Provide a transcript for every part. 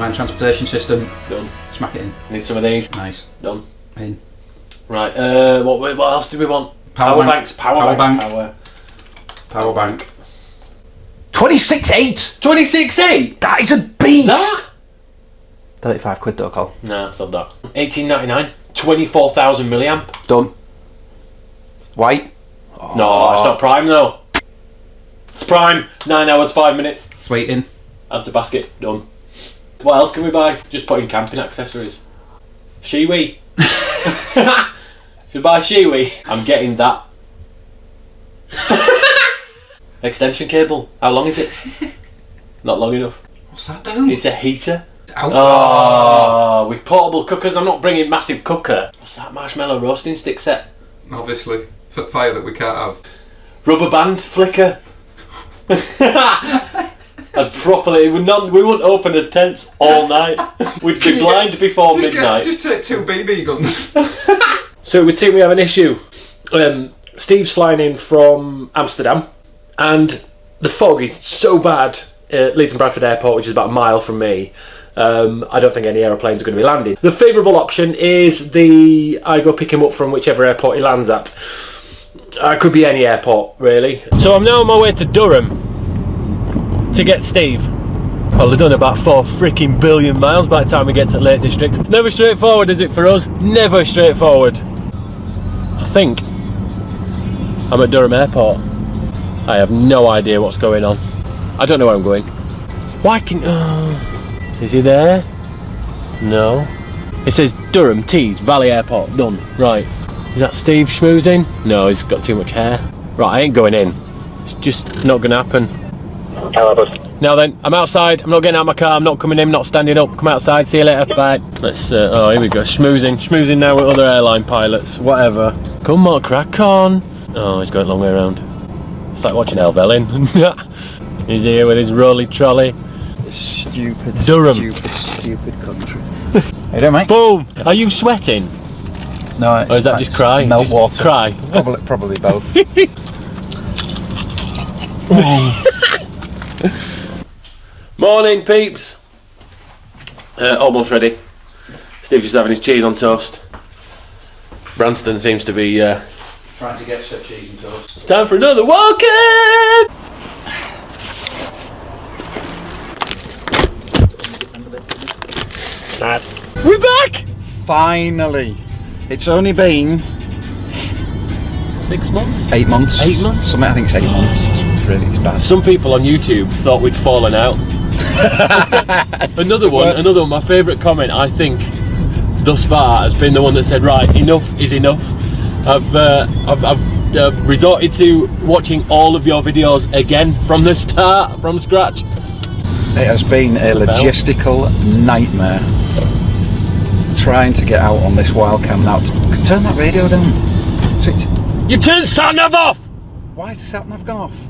Land transportation system. Done. Smack it in. Need some of these. Nice. Done. In. Right, what else do we want? Power banks. Power bank. Power bank. 26.8! 26.8? That is a beast! Nah. 35 quid though, Col. Nah, it's not that. 18.99. 24,000 milliamp. Done. White. Oh. No, it's not prime though. It's prime. 9 hours, 5 minutes. It's waiting. Add to basket. Done. What else can we buy? Just put in camping accessories. Shiwi. Should buy Shiwi. I'm getting that. Extension cable. How long is it? Not long enough. What's that do? It's a heater. Out. Oh, with portable cookers. I'm not bringing massive cooker. What's that marshmallow roasting stick set? Obviously. Fire that we can't have. Rubber band flicker. And properly, we wouldn't open as tents all night. We'd be blind before midnight. Just take 2 BB guns. So it would seem we have an issue. Steve's flying in from Amsterdam, and the fog is so bad at Leeds and Bradford Airport, which is about a mile from me. I don't think any aeroplanes are going to be landing. The favourable option is I go pick him up from whichever airport he lands at. It could be any airport, really. So I'm now on my way to Durham to get Steve. Well, they've done about 4 freaking billion miles by the time we get to Lake District. It's never straightforward, is it, for us? Never straightforward. I think I'm at Durham Airport. I have no idea what's going on. I don't know where I'm going. Why can... is he there? No. It says Durham, Tees, Valley Airport, done. Right. Is that Steve schmoozing? No, he's got too much hair. Right, I ain't going in. It's just not going to happen. Hello, bud. Now then, I'm outside. I'm not getting out of my car. I'm not coming in. Not standing up. Come outside. See you later. Bye. Let's. Oh, here we go. Schmoozing now with other airline pilots. Whatever. Come on, crack on. Oh, he's going a long way around. It's like watching Elvelin. He's here with his rolly trolley. Stupid, Durham. stupid country. How you doing, mate? Boom. Are you sweating? No, it's Or is that just cry? Melt Just water. Cry. Probably both. Morning, peeps. Almost ready. Steve's just having his cheese on toast. Branston seems to be Trying to get such cheese and toast. It's time for another walk-in! We're back! Finally. It's only been 6 months? 8 months. 8 months? Something, I think it's 8 months. It's bad. Some people on YouTube thought we'd fallen out. Another one, my favourite comment, I think, thus far, has been the one that said, right, enough is enough. I've resorted to watching all of your videos again from the start, from scratch. It has been a logistical nightmare trying to get out on this wild cam now. Turn that radio down. Switch. You've turned sat-nav off! Why is the sat-nav gone off?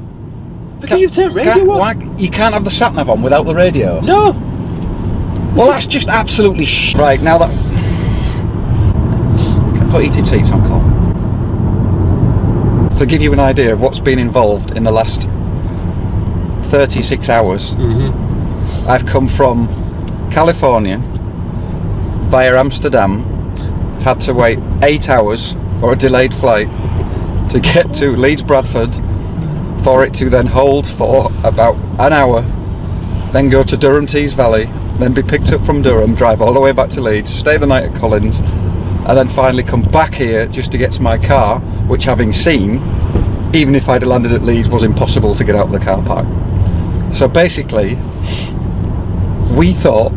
Because you've turned radio off. Why, you can't have the sat-nav on without the radio? No. Well, that's just absolutely right, now that... Put heated seats on, Cole. To give you an idea of what's been involved in the last 36 hours, I've come from California via Amsterdam, had to wait 8 hours for a delayed flight to get to Leeds Bradford, for it to then hold for about an hour, then go to Durham Tees Valley, then be picked up from Durham, drive all the way back to Leeds, stay the night at Collins, and then finally come back here just to get to my car, which, having seen, even if I'd landed at Leeds, was impossible to get out of the car park. So basically, we thought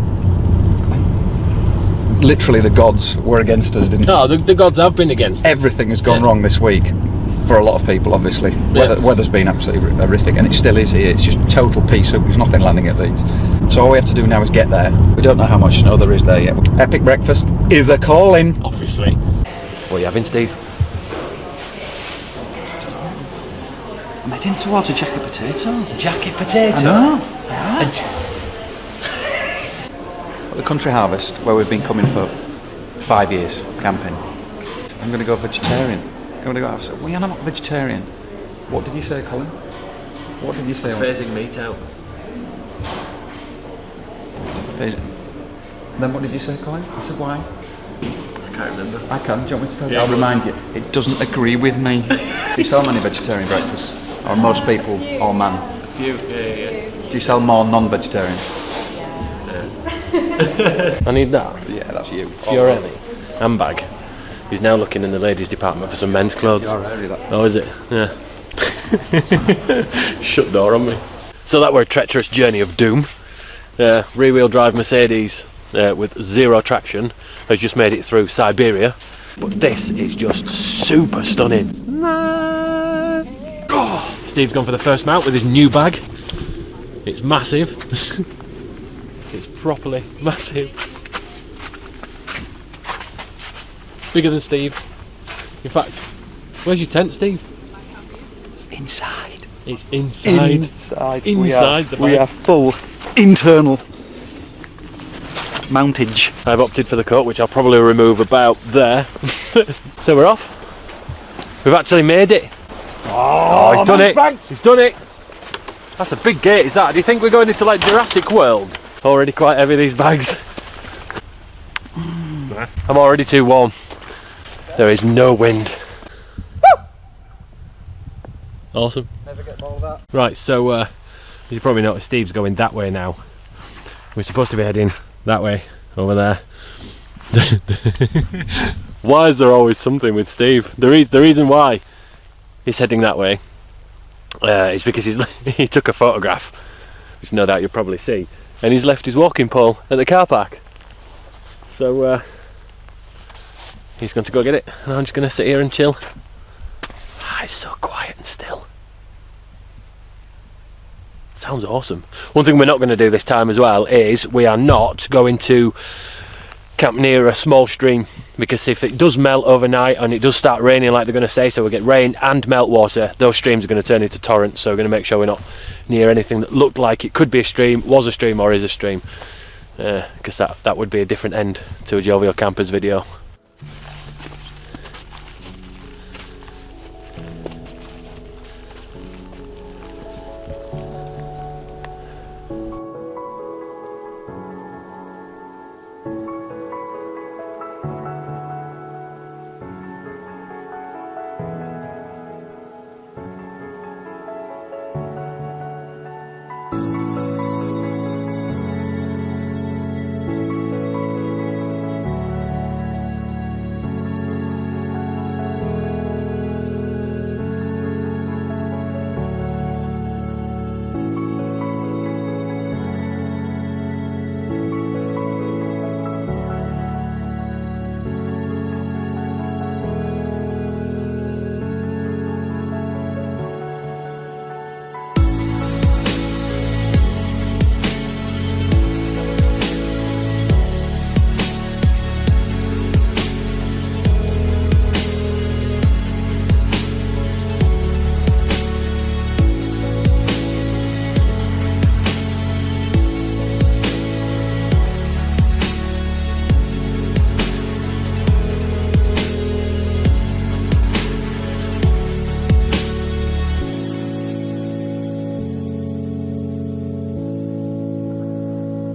literally the gods were against us, didn't they? No, the gods have been against us. Everything has gone wrong this week for a lot of people, obviously. Weather's been absolutely horrific, and it still is here. It's just total pea soup. There's nothing landing at Leeds. So all we have to do now is get there. We don't know how much snow there is there yet. Epic breakfast is a calling. Obviously. What are you having, Steve? I'm heading towards a jacket potato. Jacket potato? I know. At the Country Harvest, where we've been coming for 5 years, camping, I'm going to go vegetarian. I'm going to go have some... Well, I'm not vegetarian. What did you say, Colin? What did you say? Phasing meat out. Then what did you say, Colin? I said why? I can't remember. I can. Do you want me to tell you? Yeah, I'll remind you. It doesn't agree with me. Do you sell many vegetarian breakfasts? Or most people, all man? A few, yeah. Do you sell more non-vegetarian? I need that. Yeah, that's you. Fiorelli. Handbag. He's now looking in the ladies' department for some men's clothes. Fiorelli, that. Oh, is it? Yeah. Shut door on me. So that were a treacherous journey of doom. Rear-wheel drive Mercedes with zero traction has just made it through Siberia. But this is just super stunning. Nice. Oh, Steve's gone for the first mount with his new bag. It's massive. It's properly massive. Bigger than Steve. In fact, where's your tent, Steve? It's inside. It's inside. Inside the bag. We are full internal mountage. I've opted for the cut, which I'll probably remove about there. So we're off. We've actually made it. Oh, he's done it. He's done it. That's a big gate, is that? Do you think we're going into like Jurassic World? Already quite heavy, these bags. Nice. I'm already too warm. There is no wind. Awesome. Never get all that. Right, so you probably noticed Steve's going that way now. We're supposed to be heading that way, over there. Why is there always something with Steve? The reason why he's heading that way is because he took a photograph, which no doubt you'll probably see, and he's left his walking pole at the car park. So he's going to go get it, and I'm just going to sit here and chill. It's so quiet and still. Sounds awesome. One thing we're not going to do this time as well is we are not going to camp near a small stream, because if it does melt overnight and it does start raining like they're going to say, so we'll get rain and meltwater, those streams are going to turn into torrents. So we're going to make sure we're not near anything that looked like it could be a stream, was a stream, or is a stream, because that would be a different end to a Jovial Campers video.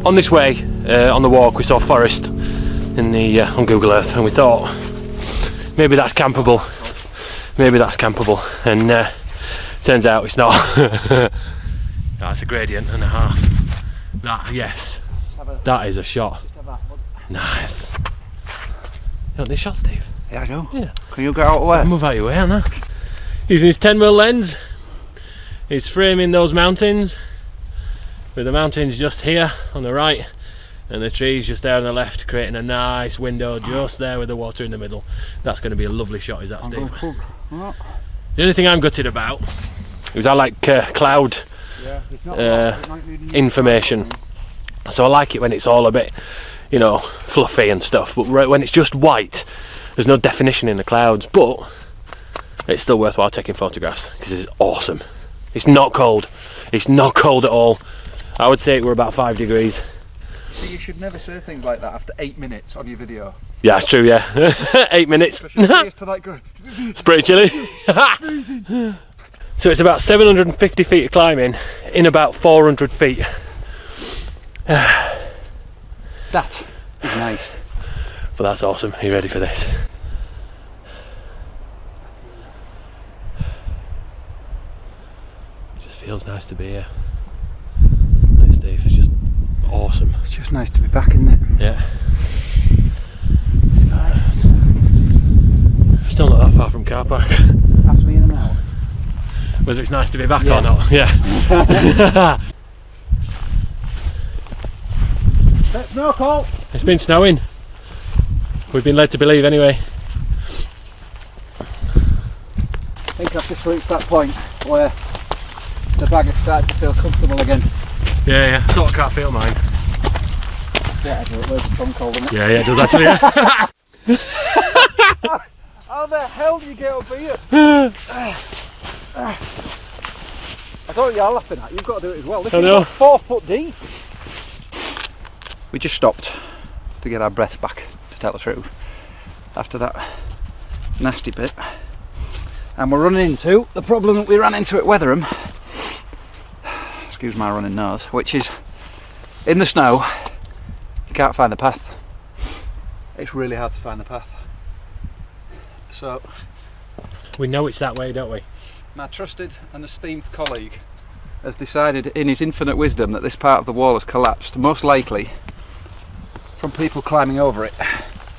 On this way, on the walk, we saw forest in the on Google Earth, and we thought maybe that's campable. Maybe that's campable, and turns out it's not. That's a gradient and a half. That, yes, that is a shot. Nice. You want this shot, Steve? Yeah, I know. Yeah. Can you get out of the way? I'll move out of your way, aren't I? Using his 10mm lens, he's framing those mountains, with the mountains just here on the right and the trees just there on the left, creating a nice window just there with the water in the middle. That's going to be a lovely shot, is that, Steve? The only thing I'm gutted about is I like cloud information, so I like it when it's all a bit, you know, fluffy and stuff, but when it's just white, there's no definition in the clouds, but it's still worthwhile taking photographs because it's awesome. It's not cold. It's not cold at all. I would say we're about 5 degrees. See, you should never say things like that after 8 minutes on your video. Yeah, it's true, yeah. 8 minutes. It's pretty chilly. So it's about 750 feet of climbing in about 400 feet. That It's nice. But that's awesome. Are you ready for this? It just feels nice to be here. Nice, Steve. It's just awesome. It's just nice to be back, isn't it? Yeah. Still not that far from car park. Ask me in an hour. Whether it's nice to be back or not. Yeah. Snow call. It's been snowing. We've been led to believe anyway. I think I've just reached that point where the bag has started to feel comfortable again. Yeah, sort of can't feel mine. Yeah, where's the phone call, isn't it? Yeah, it does actually. Yeah. How the hell do you get up here? I don't know what you're laughing at, you've got to do it as well. This is like 4 foot deep. We just stopped to get our breaths back, to tell the truth, after that nasty bit. And we're running into the problem that we ran into at Weatherham, excuse my running nose, which is in the snow, you can't find the path. It's really hard to find the path. So We know it's that way, don't we? my trusted and esteemed colleague has decided in his infinite wisdom that this part of the wall has collapsed, most likely from people climbing over it,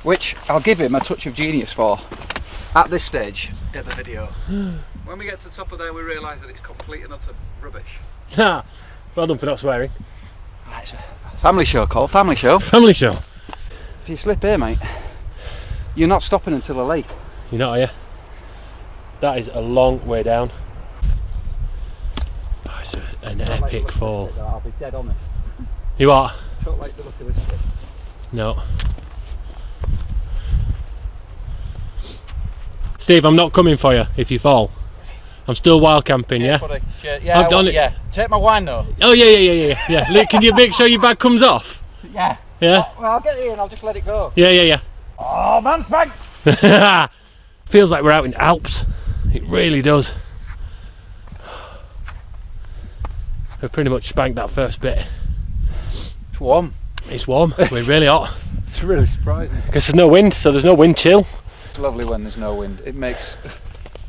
which I'll give him a touch of genius for at this stage in the video. When we get to the top of there we realise that it's complete and utter rubbish. Well done for not swearing. Right, it's a family show, Cole, family show. Family show. If you slip here, mate, you're not stopping until the lake. You're not, are you? That is a long way down. Oh, it's an epic fall. I'll be dead honest. You are? I don't like the look of this bit. No. Steve, I'm not coming for you if you fall. I'm still wild camping, yeah? Buddy. Yeah, I've done it. Yeah. Take my wine though. Oh yeah. Look, can you make sure your bag comes off? Yeah. Yeah? Well, I'll get it in, I'll just let it go. Yeah. Oh, man, spank! Feels like we're out in Alps. It really does. We've pretty much spanked that first bit. It's warm. It's warm. We're really hot. It's really surprising. Because there's no wind, so there's no wind chill. It's lovely when there's no wind.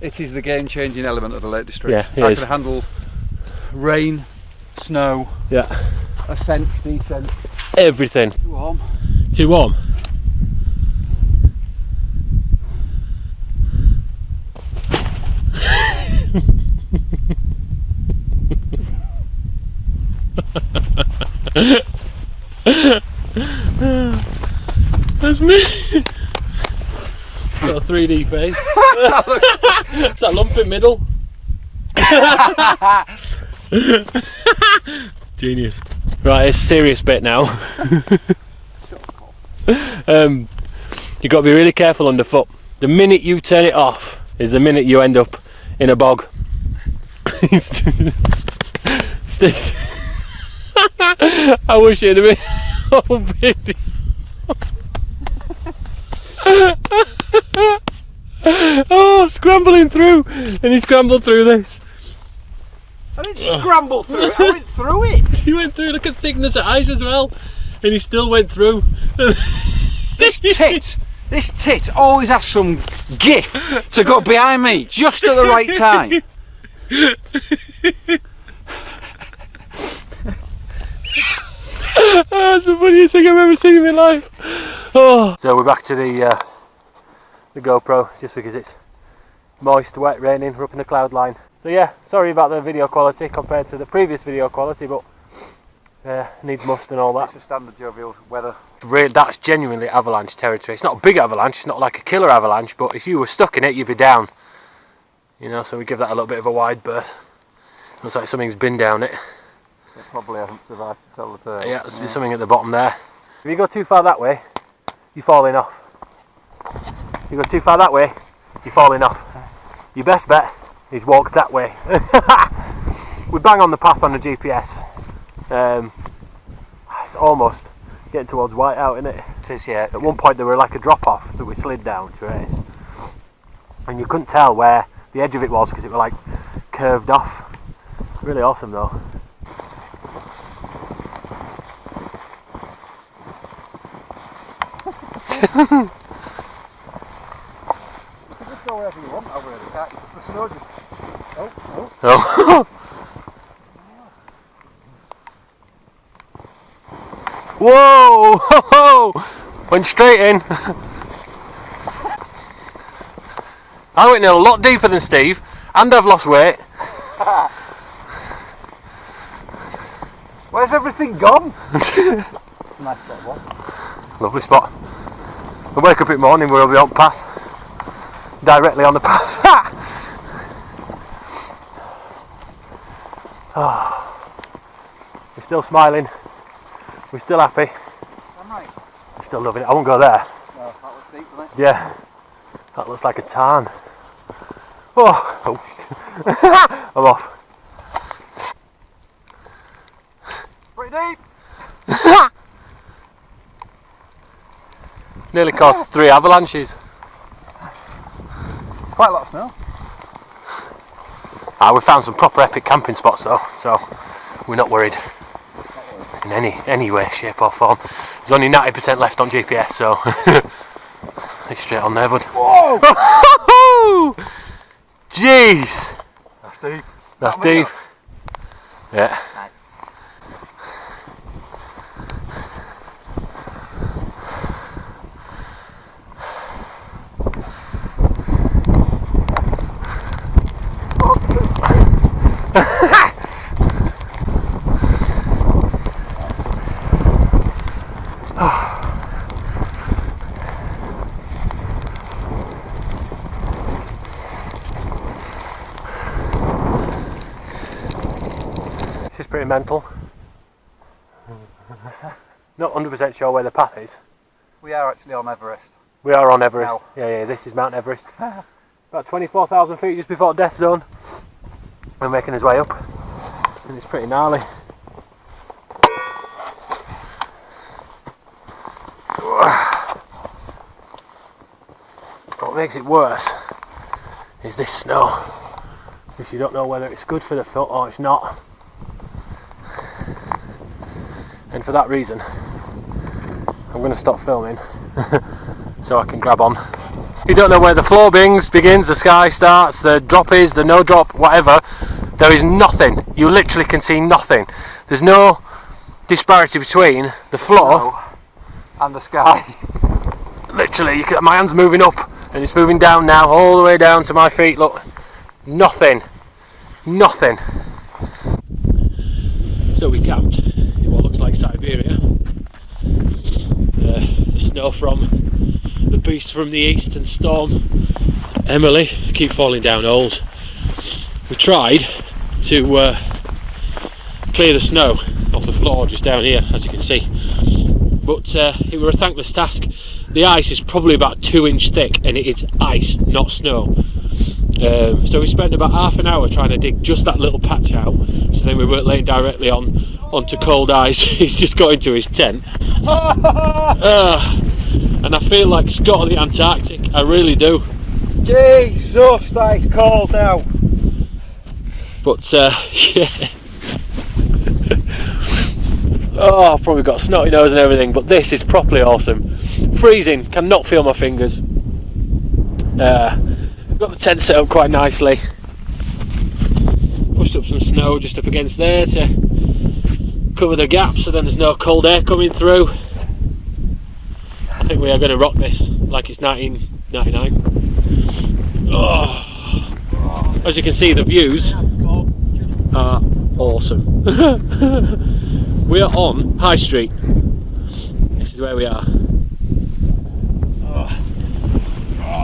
It is the game-changing element of the Lake District. Yeah, it I is. can handle rain, snow, Yeah. ascent, descent. Everything. Too warm. Too warm. That's me. Got a 3D face. It's that lump in middle. Genius. Right, it's a serious bit now. You've got to be really careful underfoot. The minute you turn it off is the minute you end up in a bog. I wish it had been on video. Oh, scrambling through, and he scrambled through this. I didn't scramble through it, I went through it. He went through, look at thickness of ice as well, and he still went through. This tit always has some gift to go behind me just at the right time. That's the funniest thing I've ever seen in my life. Oh. So we're back to the GoPro, just because it's moist, wet, raining. We're up in the cloud line. So yeah, sorry about the video quality compared to the previous video quality, but needs must and all that. It's a standard jovial weather. That's genuinely avalanche territory. It's not a big avalanche, it's not like a killer avalanche, but if you were stuck in it, you'd be down. You know, so we give that a little bit of a wide berth. Looks like something's been down it. It probably hasn't survived to tell the tale. Yeah, there's something at the bottom there. If you go too far that way, you're falling off. If you go too far that way, you're falling off. Your best bet is walk that way. We bang on the path on the GPS. It's almost getting towards Whiteout, isn't it? It is, yeah. At one point there were like a drop off that we slid down to race. And you couldn't tell where the edge of it was because it was like curved off. Really awesome though. Just go wherever you want over here. The snow just... Oh. Oh. Whoa! Ho, ho. Went straight in. I went in a lot deeper than Steve, and I've lost weight. Where's everything gone? Nice spot, what? Lovely spot. I wake up in the morning, we'll be on path. Directly on the path. Oh. We're still smiling. We're still happy. Am I? We're still loving it. I won't go there. No, that was deep, wasn't it? Yeah. That looks like a tarn. Oh. I'm off. Pretty deep. Nearly caused 3 avalanches. Quite a lot of snow. We found some proper epic camping spots though, so we're not worried in any way, shape or form. There's only 90% left on GPS, so it's straight on there, bud. Whoa! Jeez! That's deep. That's deep. Yeah. Nice. This is pretty mental. Not 100% sure where the path is. We are actually on Everest. We are on Everest. Now. Yeah, this is Mount Everest. About 24,000 feet just before death zone. We're making his way up, and it's pretty gnarly. What makes it worse is this snow, because you don't know whether it's good for the foot or it's not. And for that reason, I'm going to stop filming so I can grab on. You don't know where the floor begins, the sky starts, the drop is, the no drop, whatever. There is nothing. You literally can see nothing. There's no disparity between the floor and the sky. Literally, my hand's moving up and it's moving down now, all the way down to my feet. Look, nothing. Nothing. So we camped in what looks like Siberia. The snow from the beast from the east and Storm Emily keep falling down holes. We tried to clear the snow off the floor just down here, as you can see, but it was a thankless task. The ice is probably about 2-inch thick and it is ice, not snow. So we spent about half an hour trying to dig just that little patch out, so then we weren't laying directly onto cold ice. He's just got into his tent. And I feel like Scott of the Antarctic, I really do. Jesus, that is cold now. But yeah. Oh, I've probably got a snotty nose and everything, but this is properly awesome. Freezing, cannot feel my fingers. Got the tent set up quite nicely. Pushed up some snow just up against there to cover the gap so then there's no cold air coming through. I think we are going to rock this like it's 1999. Oh. As you can see, the views are awesome. We are on High Street. This is where we are.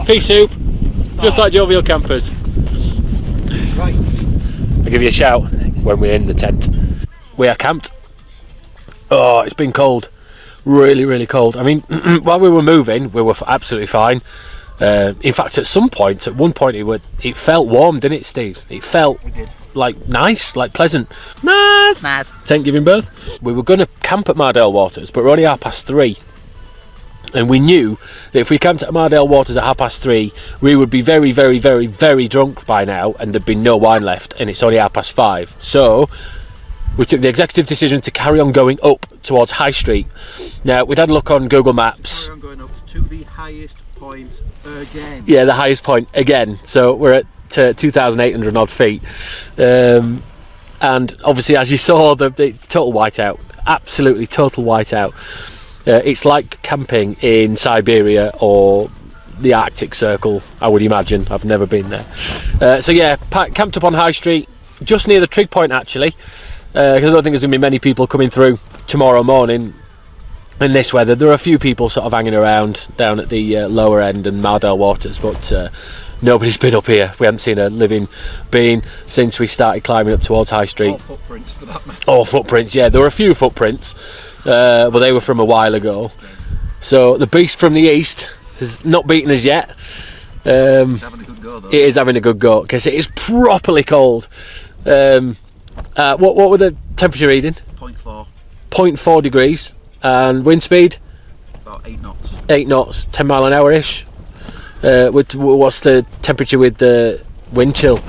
Pea soup, just like Jovial campers. Right. I'll give you a shout when we're in the tent. We are camped. Oh, it's been cold. Really, really cold. I mean, while we were moving, we were absolutely fine. In fact, at one point, it felt warm, didn't it, Steve? It felt like nice, like pleasant. Nice. Tent giving birth. We were going to camp at Mardale Waters, but we're only 3:30. And we knew that if we camped at Mardale Waters at 3:30, we would be very, very, very, very drunk by now, and there'd be no wine left, and it's only 5:30. So we took the executive decision to carry on going up towards High Street. Now, we'd had a look on Google Maps. Carry on going up to to the highest point again. Yeah, the highest point again. So we're at 2,800 odd feet. And obviously, as you saw, the total whiteout. Absolutely total whiteout. It's like camping in Siberia or the Arctic Circle, I would imagine. I've never been there. So yeah, camped up on High Street, just near the trig point actually, because I don't think there's going to be many people coming through tomorrow morning in this weather. There are a few people sort of hanging around down at the lower end and Mardell Waters, but nobody's been up here. We haven't seen a living being since we started climbing up towards High Street. All footprints for that matter. All footprints, yeah. There were a few footprints, but they were from a while ago. So the beast from the east has not beaten us yet. It's having a good go though. It is having a good go because it is properly cold. What were the temperature reading? 0.4. 0.4 degrees. And wind speed? About 8 knots. 8 knots, 10 mile an hour ish. What's the temperature with the wind chill? No,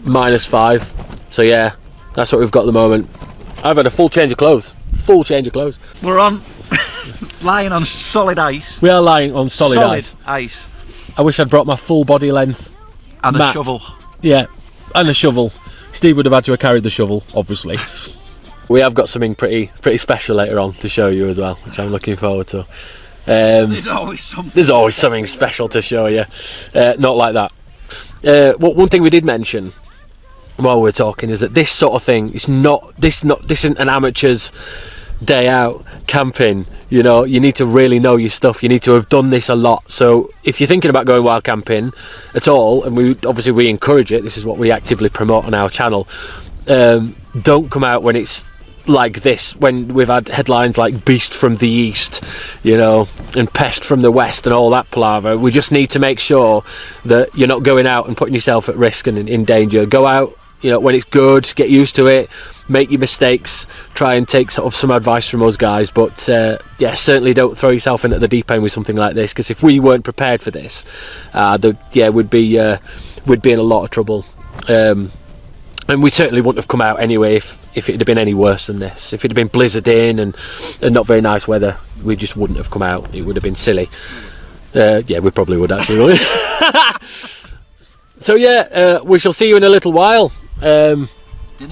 -5. -5. So yeah, that's what we've got at the moment. I've had a full change of clothes. We're on lying on solid ice. We are lying on solid ice. I wish I'd brought my full body length And mat. a shovel. Yeah, and a shovel. Steve would have had to have carried the shovel, obviously. We have got something pretty special later on to show you as well, which I'm looking forward to. There's always something. There's always something special to show you. Not like that. One thing we did mention while we were talking is that this sort of thing is this isn't an amateur's day out camping. You know, you need to really know your stuff. You need to have done this a lot. So if you're thinking about going wild camping at all, and we encourage it, this is what we actively promote on our channel, don't come out when it's like this, when we've had headlines like Beast from the East, you know, and Pest from the West and all that palaver. We just need to make sure that you're not going out and putting yourself at risk and in danger. Go out, you know, when it's good, get used to it, make your mistakes, try and take sort of some advice from us guys, but yeah, certainly don't throw yourself in at the deep end with something like this, because if we weren't prepared for this, we'd be in a lot of trouble. And we certainly wouldn't have come out anyway if it had been any worse than this. If it had been blizzarding and not very nice weather, we just wouldn't have come out. It would have been silly. Yeah, we probably would actually, wouldn't we? So yeah, we shall see you in a little while. Dinner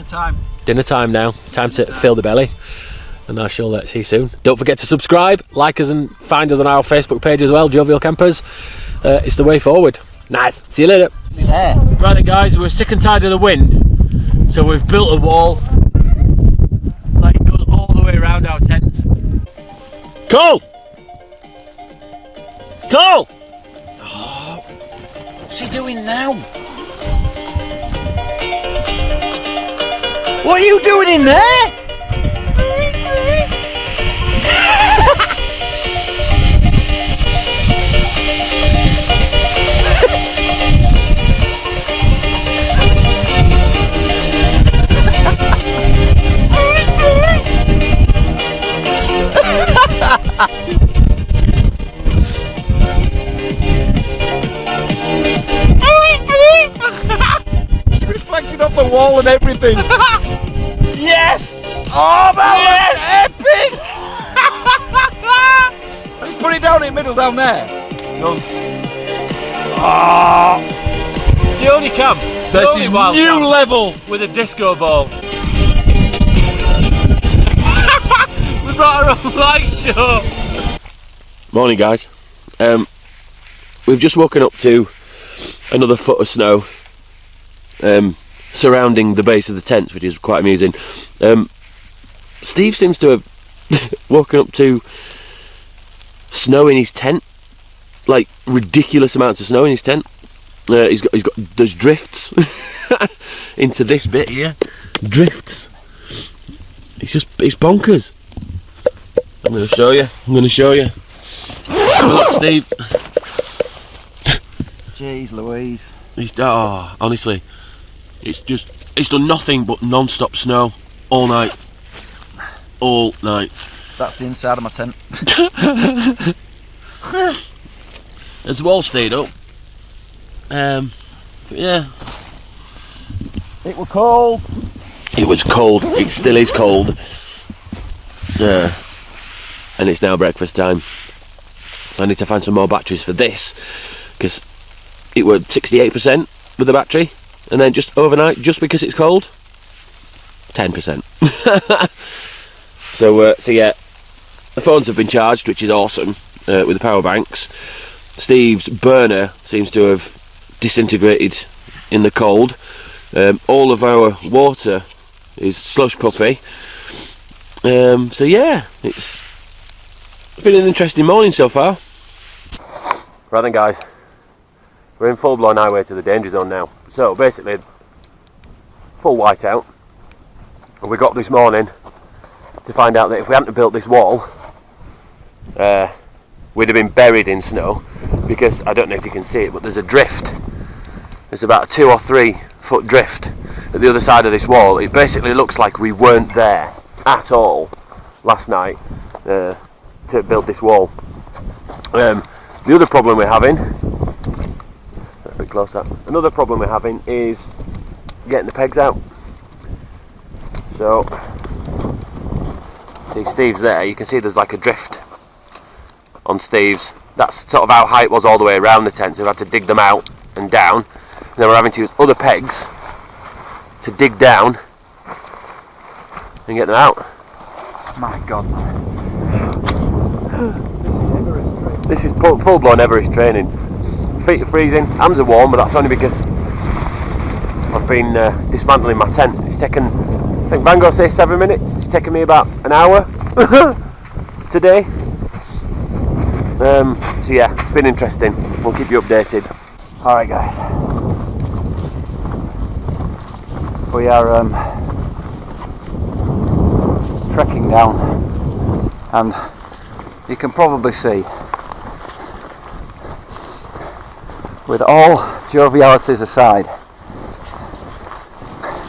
time. Dinner time now. Time to fill the belly. And I shall see you soon. Don't forget to subscribe, like us, and find us on our Facebook page as well, Jovial Campers. It's the way forward. Nice. See you later. There. Right then, guys, we're sick and tired of the wind. So we've built a wall, like it goes all the way around our tents. Cole! Cole! Oh, what's he doing now? What are you doing in there? It's reflecting off the wall and everything. Yes! Oh, that looks epic! Let's put it down in the middle down there. Oh! It's the only camp. This is new level. With a disco ball. We brought our own light show. Morning, guys. We've just woken up to another foot of snow surrounding the base of the tents, which is quite amusing. Steve seems to have woken up to snow in his tent, like ridiculous amounts of snow in his tent. There's drifts into this bit here. Drifts. It's bonkers. I'm going to show you. Have a look, Steve. Jeez Louise. Honestly, it's done nothing but non-stop snow all night. All night. That's the inside of my tent. As the wall stayed up. Yeah. It was cold. It was cold. It still is cold. Yeah. And it's now breakfast time. I need to find some more batteries for this, because it was 68% with the battery, and then just overnight, just because it's cold, 10%. So yeah, the phones have been charged, which is awesome, with the power banks. Steve's burner seems to have disintegrated in the cold. All of our water is slush puppy. So yeah, it's been an interesting morning so far. Right then guys, we're in full blown highway to the danger zone now. So basically, full whiteout. And we got this morning to find out that if we hadn't built this wall, we'd have been buried in snow, because I don't know if you can see it, but there's a drift. There's about a 2 or 3 foot drift at the other side of this wall. It basically looks like we weren't there at all last night to build this wall. The other problem we're having, a bit closer, another problem we're having is getting the pegs out. So, see Steve's there, you can see there's like a drift on Steve's. That's sort of how high it was all the way around the tent, so we had to dig them out and down. And then we're having to use other pegs to dig down and get them out. My God, man. This is full blown Everest training. Feet are freezing, hands are warm, but that's only because I've been dismantling my tent. It's taken, I think Van Gogh says 7 minutes, it's taken me about an hour today. So yeah, it's been interesting. We'll keep you updated. Alright guys, we are trekking down, and you can probably see, with all jovialities aside,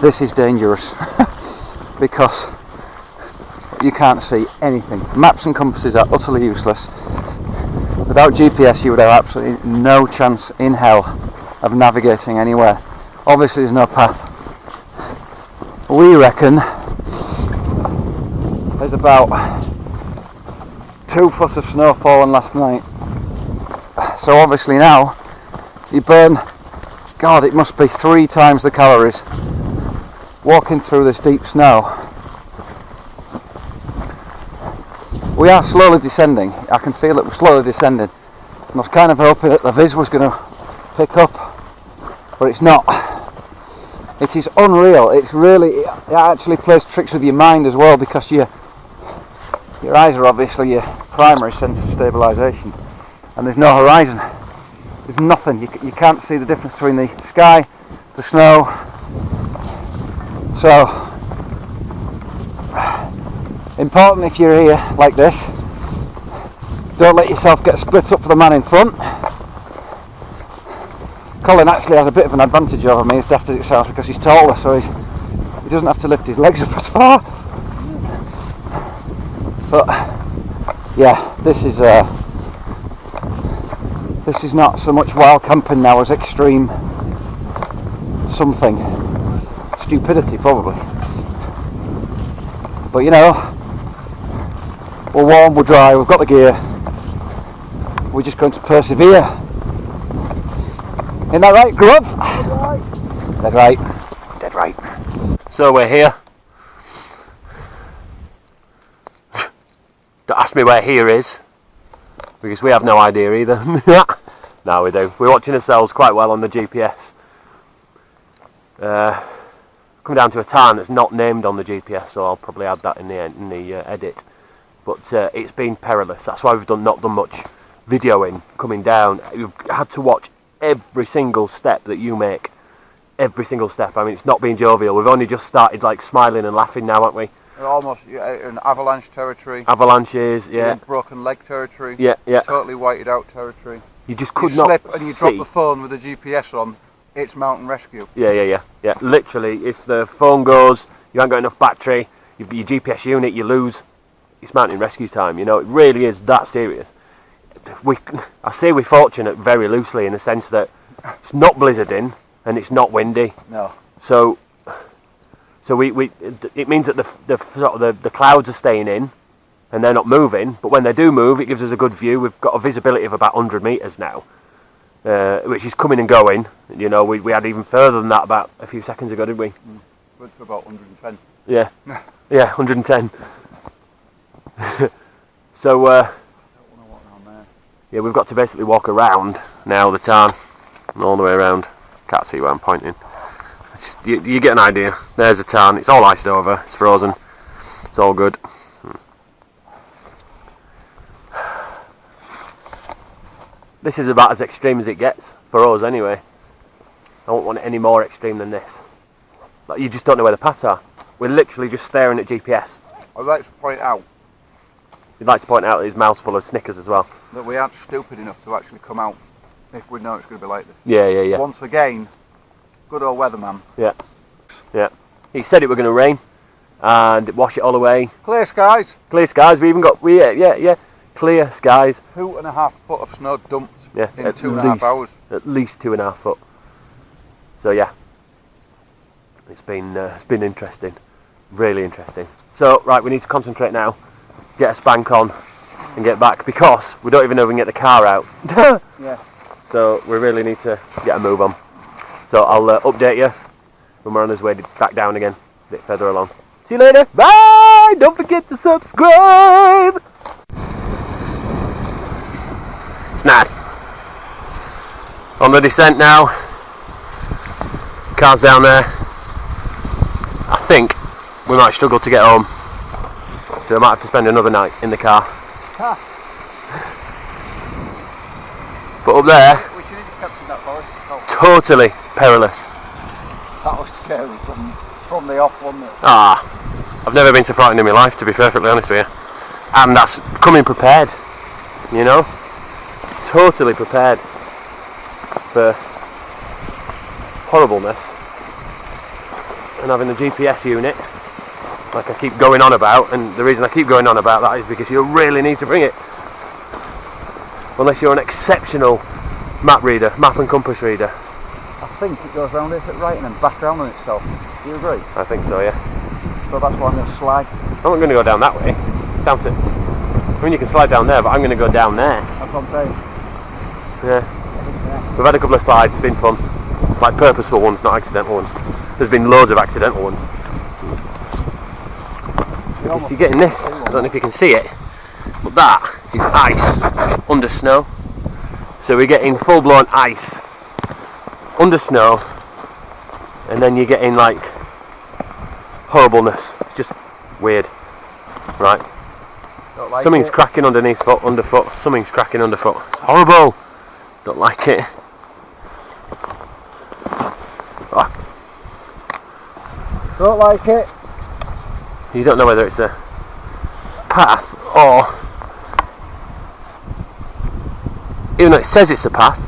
this is dangerous because you can't see anything. Maps and compasses are utterly useless. Without GPS you would have absolutely no chance in hell of navigating anywhere. Obviously there's no path. We reckon there's about 2 foot of snow fallen last night. So obviously now you burn, God, it must be 3 times the calories walking through this deep snow. We are slowly descending. I can feel it, we're slowly descending. And I was kind of hoping that the viz was going to pick up, but it's not. It is unreal. It's really, it actually plays tricks with your mind as well, because your eyes are obviously your primary sense of stabilisation, and there's no horizon. There's nothing. You can't see the difference between the sky, the snow. So important if you're here like this, don't let yourself get split up for the man in front. Colin actually has a bit of an advantage over me, as daft as it sounds, because he's taller, so he doesn't have to lift his legs up as far. But yeah, this is not so much wild camping now as extreme something. Stupidity probably. But you know, we're warm, we're dry, we've got the gear. We're just going to persevere. Isn't that right, Gruv? Dead right. Dead right. So we're here. Don't ask me where here is, because we have no idea either. No, we do. We're watching ourselves quite well on the GPS. Coming down to a town that's not named on the GPS, so I'll probably add that in the edit. But it's been perilous. That's why we've not done much videoing coming down. You've had to watch every single step that you make. Every single step. I mean, it's not been jovial. We've only just started like smiling and laughing now, haven't we? We're almost in avalanche territory. Avalanches, yeah. Broken leg territory. Yeah, yeah. Totally whited out territory. You just could not slip and you drop the phone with the GPS on. It's mountain rescue. Yeah. Literally, if the phone goes, you haven't got enough battery, your GPS unit, you lose. It's mountain rescue time. You know, it really is that serious. I say we're fortunate very loosely in the sense that it's not blizzarding and it's not windy. No. So it means that the clouds are staying in, and they're not moving, but when they do move, it gives us a good view. We've got a visibility of about 100 metres now, which is coming and going. You know, we had even further than that about a few seconds ago, didn't we? Went to about 110. Yeah, yeah, 110. So, yeah, we've got to basically walk around now the tarn, and all the way around. Can't see where I'm pointing. You get an idea. There's the tarn. It's all iced over. It's frozen. It's all good. This is about as extreme as it gets for us, anyway. I don't want it any more extreme than this. Like, you just don't know where the paths are. We're literally just staring at GPS. I'd like to point out. You'd like to point out that his mouth's full of Snickers as well. That we aren't stupid enough to actually come out if we know it's going to be like this. Yeah. Once again, good old weatherman. Yeah. He said it were going to rain and wash it all away. Clear skies. Clear skies. We even got clear skies. 2.5 foot of snow dumped in at 2.5 hours. At least 2.5 foot. So yeah, it's been interesting, really interesting. So right, we need to concentrate now, get a spank on, and get back because we don't even know if we can get the car out. Yeah. So we really need to get a move on. So I'll update you when we're on his way back down again, a bit further along. See you later. Bye. Don't forget to subscribe. It's nice. On the descent now. Car's down there. I think we might struggle to get home, so I might have to spend another night in the car. But up there, We should have just kept in that forest. totally perilous. That was scary from the off, wasn't it? I've never been so frightened in my life, to be perfectly honest with you. And that's coming prepared, you know, totally prepared for horribleness. And having the GPS unit, like I keep going on about, and the reason I keep going on about that is because you really need to bring it. Unless you're an exceptional map and compass reader. I think it goes round this at right and then back round on itself. Do you agree? I think so, yeah. So that's why I'm going to slide. I'm not going to go down that way. Down to, I mean, you can slide down there, but I'm going to go down there. That's what I'm saying. Yeah. We've had a couple of slides, it's been fun. Like purposeful ones, not accidental ones. There's been loads of accidental ones. You're getting this, I don't know if you can see it, but that is ice under snow. So we're getting full-blown ice under snow, and then you're getting like horribleness. It's just weird, right? Like something's cracking underfoot. Something's cracking underfoot. It's horrible. Don't like it. Don't like it. You don't know whether it's a path or, even though it says it's a path,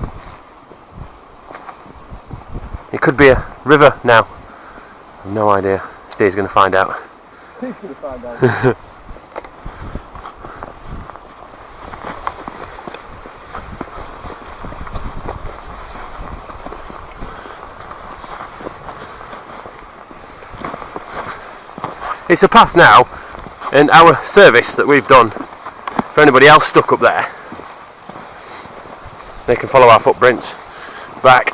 it could be a river now. No idea. Steve's going to find out. He's going to find out. It's a path now, and our service that we've done for anybody else stuck up there, they can follow our footprints back.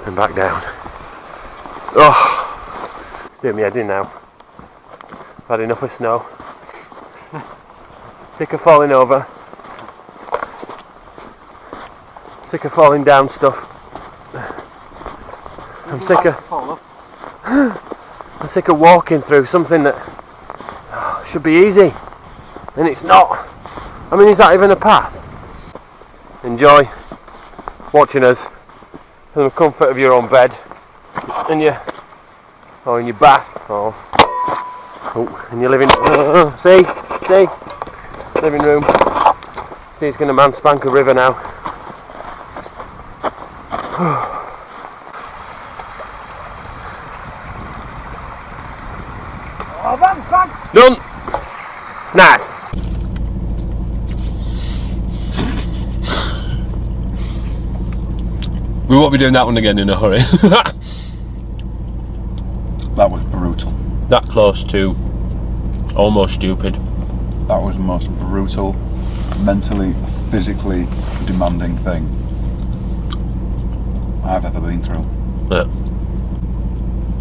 And back down. Oh, it's doing me head in now. I've had enough of snow. Sick of falling over. Sick of falling down stuff. I'm sick of walking through something that should be easy, and it's not. I mean, is that even a path? Enjoy watching us from the comfort of your own bed, and or in your bath, or in your living. See, living room. He's going to man spank a river now. Done. Nice. We won't be doing that one again in a hurry. that close to almost stupid. That was the most brutal, mentally, physically demanding thing I've ever been through.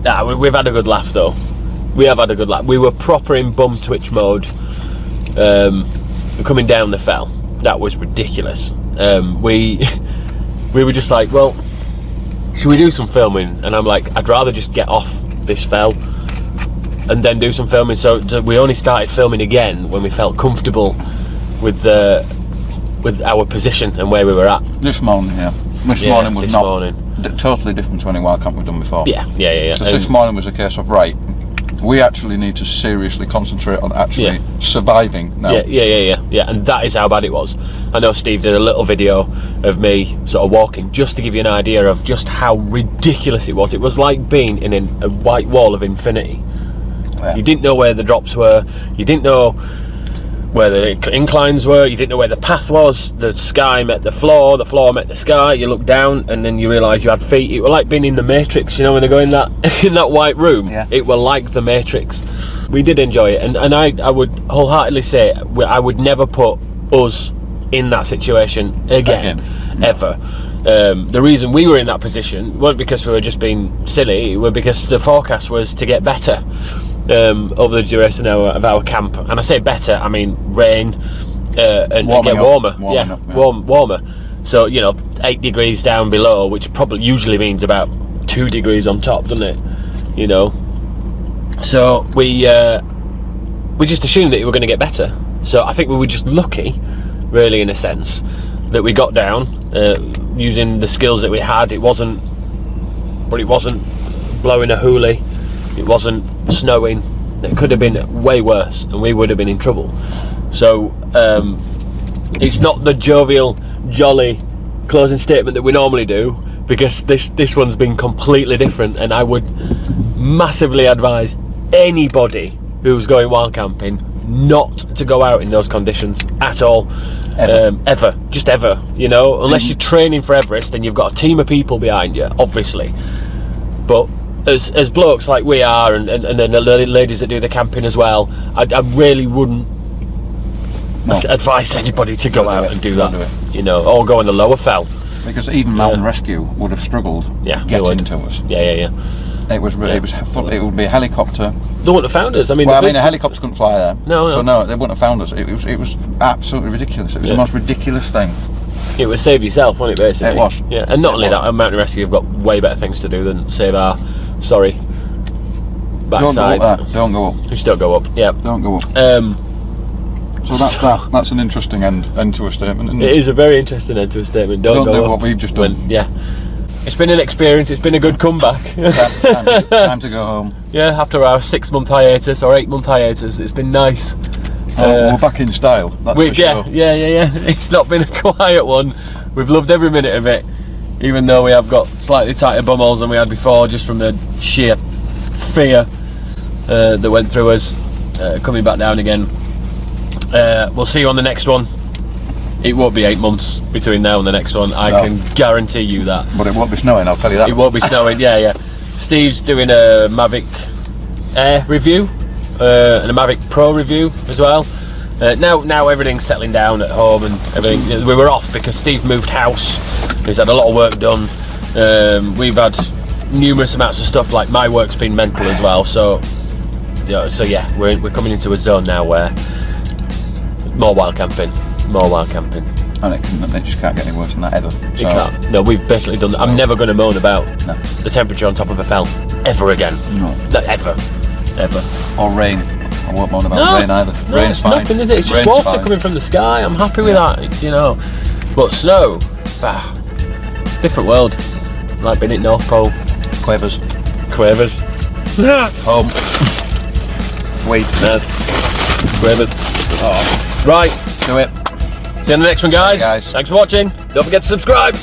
Yeah, we've had a good laugh though. We have had a good laugh. We were proper in bum twitch mode coming down the fell. That was ridiculous. We were just like, well, should we do some filming? And I'm like, I'd rather just get off this fell and then do some filming. So we only started filming again when we felt comfortable with our position and where we were at. This morning, yeah. This morning was totally different to any wild camp we've done before. Yeah. So this morning was a case of, right, we actually need to seriously concentrate on actually surviving now. Yeah, and that is how bad it was. I know Steve did a little video of me sort of walking, just to give you an idea of just how ridiculous it was. It was like being in a white wall of infinity. Yeah. You didn't know where the drops were, you didn't know where the inclines were, you didn't know where the path was, the sky met the floor met the sky, you looked down and then you realise you had feet. It was like being in the Matrix, you know, when they go in that in that white room. Yeah. It was like the Matrix. We did enjoy it, and I would wholeheartedly say I would never put us in that situation again. Ever. The reason we were in that position wasn't because we were just being silly, it was because the forecast was to get better over the duration of our camp. And I say better, I mean rain and get warmer. Warmer. So, you know, 8 degrees down below, which probably usually means about 2 degrees on top, doesn't it? You know. So we just assumed that it were going to get better. So I think we were just lucky, really, in a sense, that we got down using the skills that we had. It wasn't blowing a hoolie. It wasn't snowing. It could have been way worse, and we would have been in trouble. So it's not the jovial, jolly closing statement that we normally do, because this one's been completely different. And I would massively advise anybody who's going wild camping not to go out in those conditions at all. Ever. Just ever, you know, unless you're training for Everest and you've got a team of people behind you, obviously. But as blokes like we are, and then the ladies that do the camping as well, I really wouldn't advise anybody to go out and do that, you know, or go on the lower fell. Because even mountain rescue would have struggled getting to us. Yeah. It would be a helicopter. They wouldn't have found us. I mean, a helicopter couldn't fly there. No. So no, they wouldn't have found us. It was absolutely ridiculous. It was the most ridiculous thing. It was save yourself, wasn't it, basically? It was. Yeah, and not only that, at mountain rescue have got way better things to do than save our backsides. Don't go up. Just don't go up. Yeah. Don't go up. So that's an interesting end to a statement, isn't it? It is a very interesting end to a statement. Don't go do up what we've just done. It's been an experience. It's been a good comeback. Time to go home. Yeah, after our 6-month hiatus or 8-month hiatus, it's been nice. We're back in style. That's for sure. Yeah. It's not been a quiet one. We've loved every minute of it, even though we have got slightly tighter bumholes than we had before, just from the sheer fear that went through us coming back down again. We'll see you on the next one. It won't be 8 months between now and the next one. I can guarantee you that. But it won't be snowing, I'll tell you that. It won't be snowing, yeah. Steve's doing a Mavic Air review and a Mavic Pro review as well. Now everything's settling down at home and everything. We were off because Steve moved house. He's had a lot of work done. We've had numerous amounts of stuff, like my work's been mental as well. So we're coming into a zone now where more wild camping. And it just can't get any worse than that ever. It can't. No, we've basically done that. I'm never going to moan about the temperature on top of a fell ever again. No, ever. Or rain. I won't moan about rain either. Rain's fine. Nothing, is it? It's just water coming from the sky. I'm happy with that, you know. But snow, different world. Like being at North Pole. Quavers. Home. Wait. Quavers. Oh. Right. Do it. See you on the next one, guys. Thanks for watching. Don't forget to subscribe.